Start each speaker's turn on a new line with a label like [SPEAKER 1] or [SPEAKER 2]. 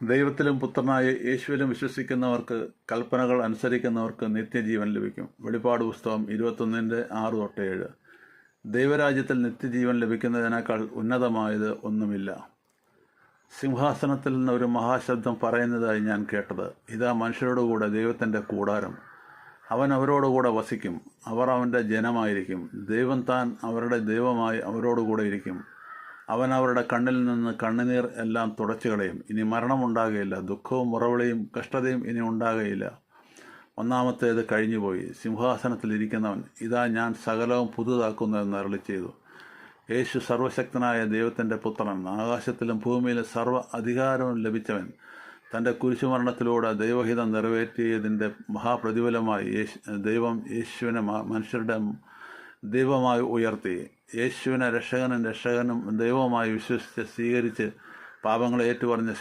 [SPEAKER 1] ദൈവത്തിലും പുത്രനായ യേശുവിലും വിശ്വസിക്കുന്നവർക്ക്, കൽപ്പനകൾ അനുസരിക്കുന്നവർക്ക് നിത്യജീവൻ ലഭിക്കും. വെളിപ്പാട് പുസ്തകം 21:6-7. ദൈവരാജ്യത്തിൽ നിത്യജീവൻ ലഭിക്കുന്നതിനേക്കാൾ ഉന്നതമായത് ഒന്നുമില്ല. സിംഹാസനത്തിൽ നിന്ന് ഒരു മഹാശബ്ദം പറയുന്നതായി ഞാൻ കേട്ടത്, ഇതാ മനുഷ്യരോടുകൂടെ ദൈവത്തിൻ്റെ കൂടാരം. അവൻ അവരോടുകൂടെ വസിക്കും, അവർ അവൻ്റെ ജനമായിരിക്കും. ദൈവം താൻ അവരുടെ ദൈവമായി അവരോടുകൂടെ ഇരിക്കും. അവൻ അവരുടെ കണ്ണിൽ നിന്ന് കണ്ണുനീർ എല്ലാം തുടച്ചു കളയും. ഇനി മരണമുണ്ടാകുകയില്ല, ദുഃഖവും മുറവിളിയും കഷ്ടതയും ഇനി ഉണ്ടാകുകയില്ല. ഒന്നാമത്തേത് കഴിഞ്ഞുപോയി. സിംഹാസനത്തിൽ ഇരിക്കുന്നവൻ, ഇതാ ഞാൻ സകലവും പുതുതാക്കുന്നു എന്ന് അരുളിച്ചെയ്തു. യേശു സർവശക്തനായ ദൈവത്തിൻ്റെ പുത്രൻ, ആകാശത്തിലും ഭൂമിയിലും സർവ്വ അധികാരവും ലഭിച്ചവൻ, തൻ്റെ കുരിശുമരണത്തിലൂടെ ദൈവഹിതം നിറവേറ്റിയതിൻ്റെ മഹാപ്രതിഫലമായി ദൈവം യേശുവിനെ മനുഷ്യരുടെ ദൈവമായി ഉയർത്തി. യേശുവിനെ രക്ഷകനും ദൈവമായി വിശ്വസിച്ച് സ്വീകരിച്ച് പാപങ്ങളെ ഏറ്റുപറഞ്ഞ്